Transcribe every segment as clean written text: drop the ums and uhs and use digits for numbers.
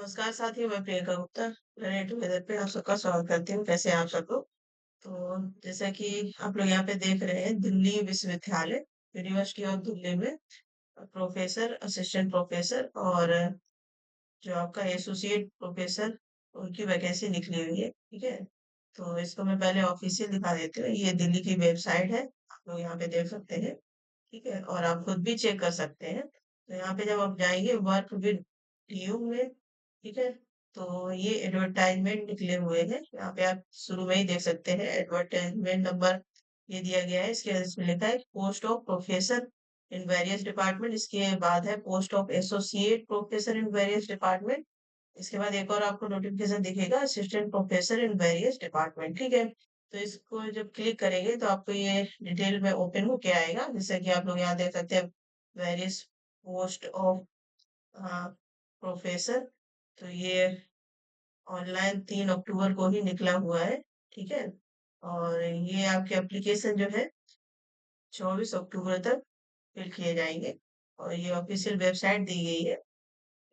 नमस्कार साथियों, मैं प्रियंका गुप्ता लर्निंग टुगेदर पे आप सबका स्वागत करती हूँ। कैसे हैं आप सब लोग? तो जैसा कि आप लोग यहाँ पे देख रहे हैं, दिल्ली विश्वविद्यालय यूनिवर्सिटी ऑफ दिल्ली में प्रोफेसर, असिस्टेंट प्रोफेसर और जो आपका एसोसिएट प्रोफेसर उनकी वैकेंसी निकली हुई है। ठीक है, तो इसको मैं पहले ऑफिशियल दिखा देती हूँ। ये दिल्ली की वेबसाइट है, आप लोग यहाँ पे देख सकते हैं। ठीक है, और आप खुद भी चेक कर सकते हैं। तो यहाँ पे जब आप जाएंगे वर्क विद यू में, ठीक है, तो ये एडवर्टाइजमेंट निकले हुए हैं। यहाँ पे आप शुरू में ही देख सकते हैं एडवर्टाइजमेंट नंबर ये दिया गया है। इसके इसमें लिखा है post of professor in various department. इसके बाद है post of associate professor in various department. इसके बाद एक और आपको नोटिफिकेशन दिखेगा assistant professor in various department. ठीक है, तो इसको जब क्लिक करेंगे तो आपको ये डिटेल में ओपन होके आएगा, जैसे कि आप लोग यहाँ देख सकते हैं वेरियस पोस्ट ऑफ प्रोफेसर। तो ये ऑनलाइन 3 अक्टूबर को ही निकला हुआ है। ठीक है, और ये आपके एप्लीकेशन जो है 24 अक्टूबर तक फिल किए जाएंगे और ये ऑफिशियल वेबसाइट दी गई है।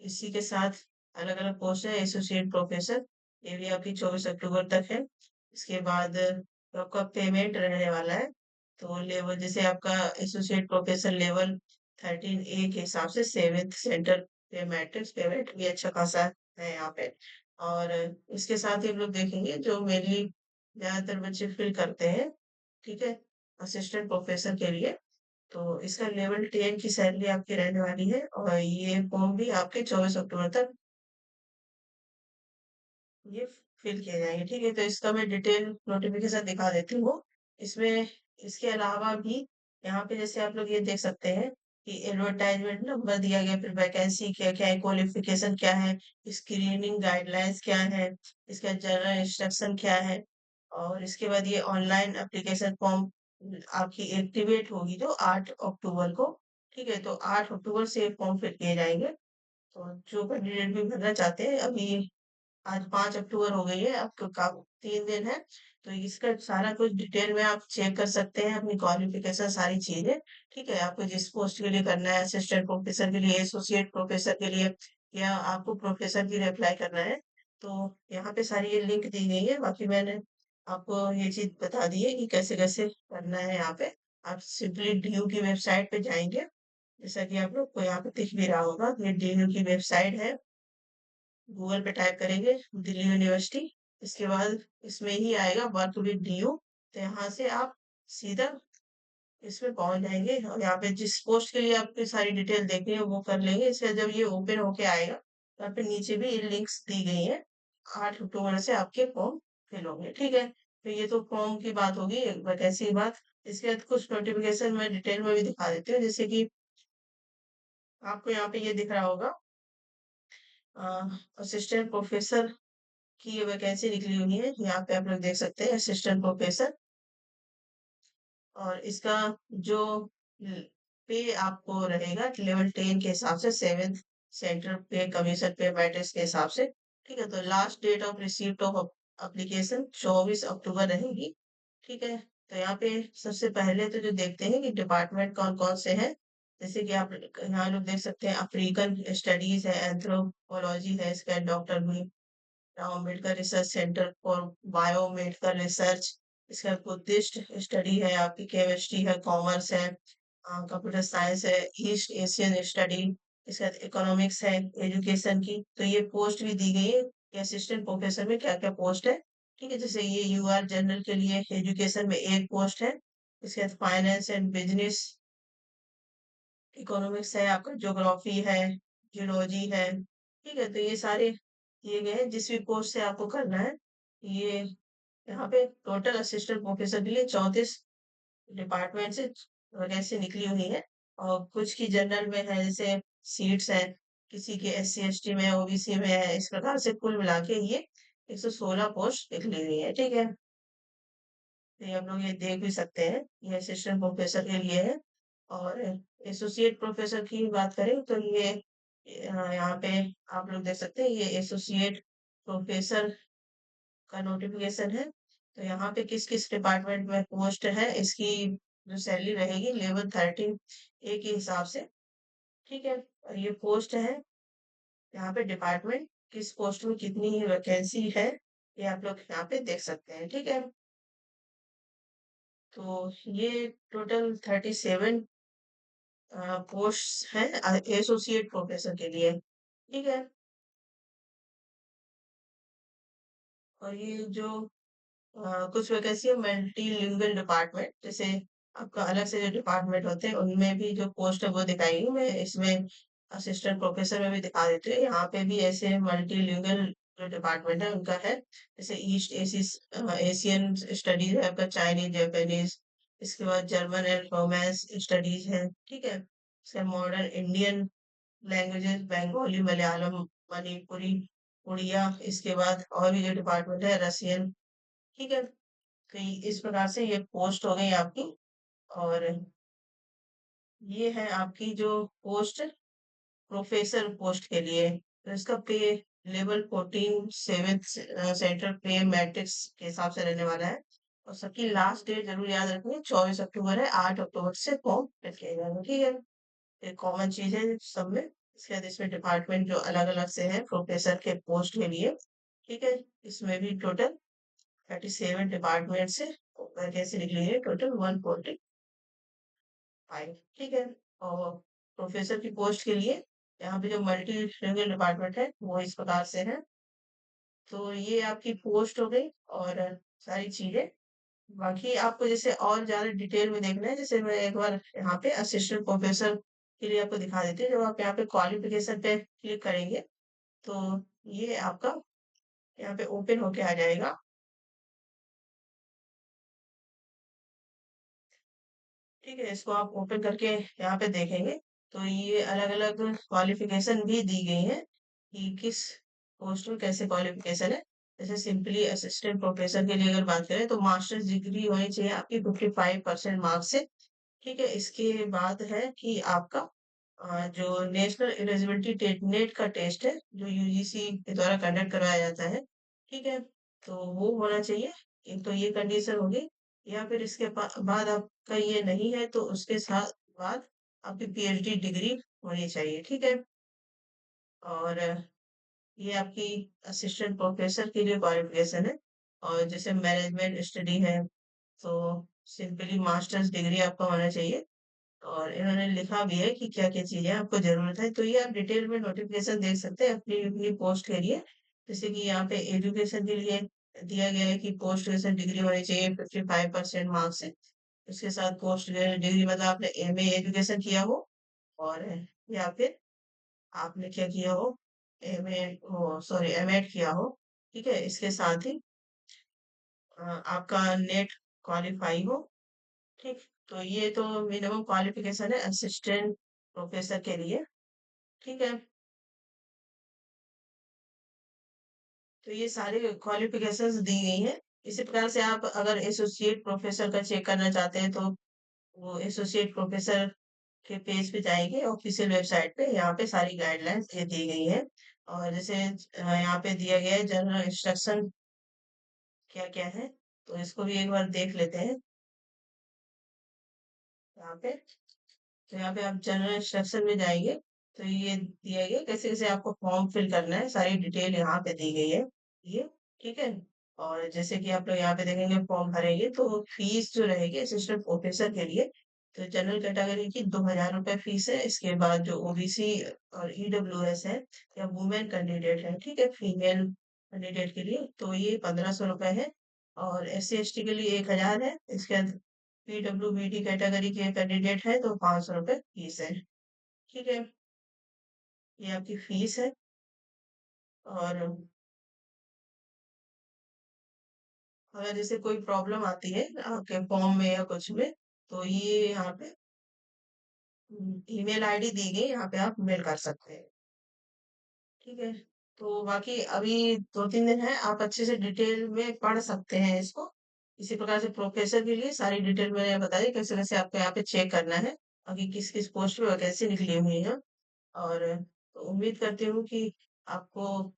इसी के साथ अलग अलग पोस्ट है एसोसिएट प्रोफेसर, ये भी आपकी 24 अक्टूबर तक है। इसके बाद आपका पेमेंट रहने वाला है। तो लेवल जैसे आपका एसोसिएट प्रोफेसर लेवल 13A के हिसाब से सेवेंथ सेंटर पे मैट्रिक्स पेमेंट भी अच्छा खासा है यहाँ पे। और इसके साथ ही हम लोग देखेंगे जो मेनली ज्यादातर बच्चे फिल करते हैं। ठीक है, असिस्टेंट प्रोफेसर के लिए तो इसका लेवल 10 की सैलरी आपकी रहने वाली है और ये फॉर्म भी आपके 24 अक्टूबर तक ये फिल किए जाएंगे। ठीक है, तो इसका मैं डिटेल नोटिफिकेशन दिखा देती हूँ। इसमें इसके अलावा भी यहाँ पे जैसे आप लोग ये देख सकते हैं कि एडवर्टाइजमेंट नंबर दिया गया, फिर वैकेंसी क्या क्या है, क्वालिफिकेशन क्या है, स्क्रीनिंग गाइडलाइंस क्या है, इसका जनरल इंस्ट्रक्शन क्या है। और इसके बाद ये ऑनलाइन एप्लीकेशन फॉर्म आपकी एक्टिवेट होगी जो 8 अक्टूबर को। ठीक है, तो 8 अक्टूबर से ये फॉर्म फिल किए जाएंगे। तो जो कैंडिडेट भी भरना चाहते हैं, अभी आज 5 अक्टूबर हो गई है, आपको का 3 दिन है। तो इसका सारा कुछ डिटेल में आप चेक कर सकते हैं, अपनी क्वालिफिकेशन सारी चीजें। ठीक है, आपको जिस पोस्ट के लिए करना है, असिस्टेंट प्रोफेसर के लिए, एसोसिएट प्रोफेसर के लिए, या आपको प्रोफेसर की अप्लाई करना है, तो यहाँ पे सारी ये लिंक दी गई है। बाकी मैंने आपको ये चीज बता दी है कि कैसे कैसे करना है। यहाँ पे आप सिंपली डीयू की वेबसाइट पे जाएंगे, जैसा कि आप लोग को यहाँ पे दिख भी रहा होगा, ये डीयू की वेबसाइट है। गूगल पे टाइप करेंगे दिल्ली यूनिवर्सिटी, इसके बाद इसमें ही आएगा वर्क विद डीयू। तो यहाँ से आप सीधा इसमें पहुंच जाएंगे और यहाँ पे जिस पोस्ट के लिए आपकी सारी डिटेल देखनी है वो कर लेंगे। इसका जब ये ओपन होके आएगा तो यहाँ पे नीचे भी ये लिंक्स दी गई है। 8 अक्टूबर से आपके फॉर्म फिल होंगे। ठीक है, तो ये तो फॉर्म की बात होगी, वैकेंसी की बात। इसके बाद कुछ नोटिफिकेशन मैं डिटेल में भी दिखा देती हूँ, जैसे कि आपको यहाँ पे ये दिख रहा होगा असिस्टेंट प्रोफेसर की ये वैकेंसी निकली हुई है। यहाँ पे आप लोग देख सकते हैं असिस्टेंट प्रोफेसर, और इसका जो पे आपको रहेगा लेवल 10 के हिसाब से, seventh central pay commission pay matrix के हिसाब से। ठीक है, तो last date of receipt of application 24 October रहेगी। ठीक है, तो यहाँ पे सबसे पहले तो जो देखते हैं कि डिपार्टमेंट कौन कौन से हैं, जैसे कि आप यहाँ लोग देख सकते हैं अफ्रीकन स्टडीज है, एंथ्रोपोलॉजी है, इसका doctor Ambedkar research centre for biomedical research. इसका बुद्धिस्ट स्टडी है, आपकी केमिस्ट्री है, कॉमर्स है, कंप्यूटर साइंस है, ईस्ट एशियन स्टडी। इसका इकोनॉमिक्स है, एजुकेशन की। तो ये पोस्ट भी दी गई है कि असिस्टेंट प्रोफेसर में क्या क्या पोस्ट है। ठीक है, जैसे ये यूआर जनरल के लिए एजुकेशन में एक पोस्ट है। इसके बाद फाइनेंस एंड बिजनेस इकोनॉमिक्स है, आपका ज्योग्राफी है, जियोलॉजी है। ठीक है, तो ये सारे दिए गए हैं जिस भी पोस्ट से आपको करना है। ये यहाँ पे टोटल असिस्टेंट प्रोफेसर के लिए 34 डिपार्टमेंट से वैकेंसी निकली हुई है। और कुछ की जनरल में है, जैसे सीट्स है, किसी के एससी एसटी में, ओबीसी में है। इस प्रकार से कुल मिला के ये 116 पोस्ट निकली हुई है। ठीक है, तो ये आप लोग ये देख भी सकते हैं, ये असिस्टेंट प्रोफेसर के लिए है। और एसोसिएट प्रोफेसर की बात करें तो ये यहाँ पे आप लोग देख सकते हैं, ये एसोसिएट प्रोफेसर का नोटिफिकेशन है। तो यहाँ पे किस किस डिपार्टमेंट में पोस्ट है, इसकी जो सैलरी रहेगी लेवल 13A के हिसाब से। ठीक है, और ये पोस्ट है यहाँ पे डिपार्टमेंट किस पोस्ट में कितनी वैकेंसी है, ये आप लोग यहाँ पे देख सकते हैं। ठीक है, तो ये टोटल 37 पोस्ट हैं एसोसिएट प्रोफेसर के लिए। ठीक है, और ये जो कुछ वैकेंसी है मल्टीलिंगुअल डिपार्टमेंट, जैसे आपका अलग से जो डिपार्टमेंट होते हैं उनमें भी जो पोस्ट है वो दिखाएंगे। मैं इसमें असिस्टेंट प्रोफेसर में भी दिखा देती हूँ। यहाँ पे भी ऐसे मल्टीलिंगुअल जो डिपार्टमेंट है उनका है, जैसे ईस्ट एशियन स्टडीज है आपका, चाइनीज, जापानीज, इसके बाद जर्मन एंड रोमांस स्टडीज है। ठीक है, इसके modern Indian languages, Bengali, Malayalam, Manipuri, Oriya, इसके बाद और भी जो डिपार्टमेंट है रसियन। ठीक है, तो इस प्रकार से ये पोस्ट हो गई आपकी। और ये है आपकी जो पोस्ट प्रोफेसर पोस्ट के लिए। तो इसका पे लेवल 14 सेवेंथ सेंट्रल पे मैट्रिक्स के हिसाब से रहने वाला है। और सबकी लास्ट डेट जरूर याद रखनी, 24 अक्टूबर है। 8 अक्टूबर से फॉर्म फिल किया जाएगा। ठीक है, ये कॉमन चीज है सब में। इसके बाद इसमें डिपार्टमेंट जो अलग अलग से है प्रोफेसर के पोस्ट के लिए। ठीक है, इसमें भी टोटल 37 डिपार्टमेंट से वैकेंसी निकली है, टोटल 145। ठीक है, और प्रोफेसर की पोस्ट के लिए यहाँ पे जो मल्टी लिंगुअल डिपार्टमेंट है वो इस प्रकार से है। तो ये आपकी पोस्ट हो गई और सारी चीजें। बाकी आपको जैसे और ज्यादा डिटेल में देखना है, जैसे मैं एक बार यहाँ पे असिस्टेंट प्रोफेसर के लिए आपको दिखा देती हूँ। जब आप यहाँ पे क्वालिफिकेशन पे क्लिक करेंगे तो ये आपका यहाँ पे ओपन होके आ जाएगा। ठीक है, इसको आप ओपन करके यहाँ पे देखेंगे तो ये अलग अलग क्वालिफिकेशन भी दी गई है कि किस पोस्ट में कैसे क्वालिफिकेशन है। जैसे सिंपली असिस्टेंट प्रोफेसर के लिए अगर बात करें तो मास्टर्स डिग्री होनी चाहिए आपकी 55% मार्क्स से। ठीक है, इसके बाद है कि आपका जो नेशनल एलिजिबिलिटी नेट का टेस्ट है जो यूजीसी के द्वारा कंडक्ट करवाया जाता है। ठीक है, तो वो होना चाहिए। एक तो ये कंडीशन होगी, या फिर इसके बाद आपका ये नहीं है तो उसके साथ बाद आपकी पीएचडी डिग्री होनी चाहिए। ठीक है, और ये आपकी असिस्टेंट प्रोफेसर के लिए क्वालिफिकेशन है। और जैसे मैनेजमेंट स्टडी है तो सिंपली मास्टर्स डिग्री आपका होना चाहिए। और इन्होंने लिखा भी है कि क्या क्या चीजें आपको जरूरत है, तो ये आप डिटेल में नोटिफिकेशन देख सकते हैं अपनी अपनी पोस्ट के लिए। जैसे कि यहाँ पे एजुकेशन के लिए दिया गया है कि पोस्ट ग्रेजुएशन डिग्री होनी चाहिए 55% मार्क्स से। उसके साथ पोस्ट ग्रेजुएशन डिग्री मतलब आपने एमए एजुकेशन किया हो, और या फिर आपने क्या किया हो, एमए हो सॉरी एमएड किया हो। ठीक है, इसके साथ ही आपका नेट क्वालिफाई हो। ठीक, तो ये तो मिनिमम क्वालिफिकेशन है असिस्टेंट प्रोफेसर के लिए। ठीक है, तो ये सारी क्वालिफिकेशंस दी गई हैं। इसी प्रकार से आप अगर एसोसिएट प्रोफेसर का चेक करना चाहते हैं तो वो एसोसिएट प्रोफेसर के पेज पे जाएंगे ऑफिशियल वेबसाइट पे, यहाँ पे सारी गाइडलाइंस ये दी गई है। और जैसे यहाँ पे दिया गया है जनरल इंस्ट्रक्शन क्या क्या है, तो इसको भी एक बार देख लेते हैं यहाँ पे। तो यहाँ पे आप जनरल इंस्ट्रक्शन में जाएंगे तो ये दिया गया कैसे कैसे आपको फॉर्म फिल करना है, सारी डिटेल यहाँ पे दी गई है ये। ठीक है, और जैसे कि आप लोग यहाँ पे देखेंगे फॉर्म भरेंगे तो फीस जो रहेगी असिस्टेंट प्रोफेसर के लिए, तो जनरल कैटेगरी की 2,000 रुपये फीस है। इसके बाद जो ओबीसी और ईडब्ल्यूएस है या वुमेन कैंडिडेट है, ठीक है, फीमेल कैंडिडेट के लिए तो ये 1,500 रुपये है। और एस सी एस टी के लिए 1,000 है। इसके बाद पीडब्ल्यूबीडी कैटेगरी के कैंडिडेट है तो 500 रुपये फीस है। ठीक है, ये आपकी फीस है। और अगर जैसे कोई प्रॉब्लम आती है आपके फॉर्म में या कुछ में तो ये यहाँ पे ईमेल आईडी दी गई, यहाँ पे आप मेल कर सकते हैं। ठीक है, तो बाकी अभी 2-3 दिन है, आप अच्छे से डिटेल में पढ़ सकते हैं इसको। इसी प्रकार से प्रोफेसर के लिए सारी डिटेल मैंने बता दी कैसे कैसे आपको यहाँ पे चेक करना है अभी किस किस पोस्ट पे वैकेंसी निकली हुई है। और तो उम्मीद करती हूँ कि आपको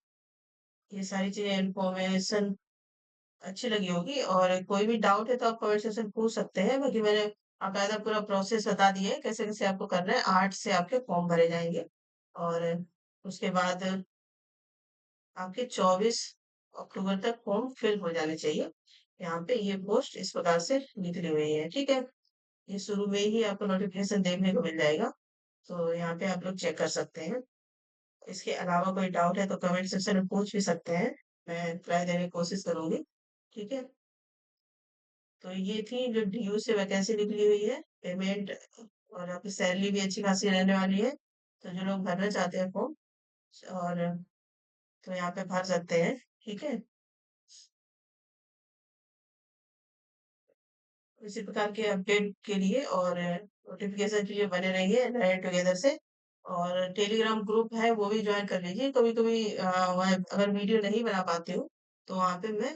ये सारी चीजें इन्फॉर्मेशन अच्छी लगी होगी। और कोई भी डाउट है तो आप कमेंट सेक्शन में पूछ सकते हैं। बाकी मैंने आपका पूरा प्रोसेस बता दिया है कैसे कैसे आपको करना है। 8 से आपके फॉर्म भरे जाएंगे और उसके बाद आपके 24 अक्टूबर तक फॉर्म फिल हो जाने चाहिए। यहाँ पे ये पोस्ट इस प्रकार से निकली हुई है, ठीक है? ये शुरू में ही आपको नोटिफिकेशन देखने को मिल जाएगा, तो यहाँ पे आप लोग चेक कर सकते हैं। इसके अलावा कोई डाउट है तो कमेंट सेक्शन में पूछ भी सकते हैं, मैं रिप्लाई देने की कोशिश करूंगी, ठीक है? तो ये थी जो डीयू से वैकेंसी निकली हुई है, पेमेंट और आपकी सैलरी भी अच्छी खासी रहने वाली है। तो जो लोग भरना चाहते हैं फॉर्म और तो यहाँ पे भर सकते हैं, ठीक है? इसी प्रकार के अपडेट के लिए और नोटिफिकेशन के लिए बने रहिए लर्न टुगेदर से। और टेलीग्राम ग्रुप है वो भी ज्वाइन कर लीजिए। कभी कभी वहाँ अगर वीडियो नहीं बना पाती हूँ तो वहाँ पे मैं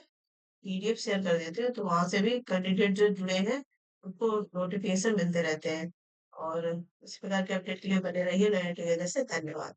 पीडीएफ शेयर कर देती हूँ, तो वहां से भी कैंडिडेट जो जुड़े हैं उनको नोटिफिकेशन मिलते रहते हैं। और इस प्रकार के अपडेट के लिए बने रहिए लर्न टुगेदर से। धन्यवाद।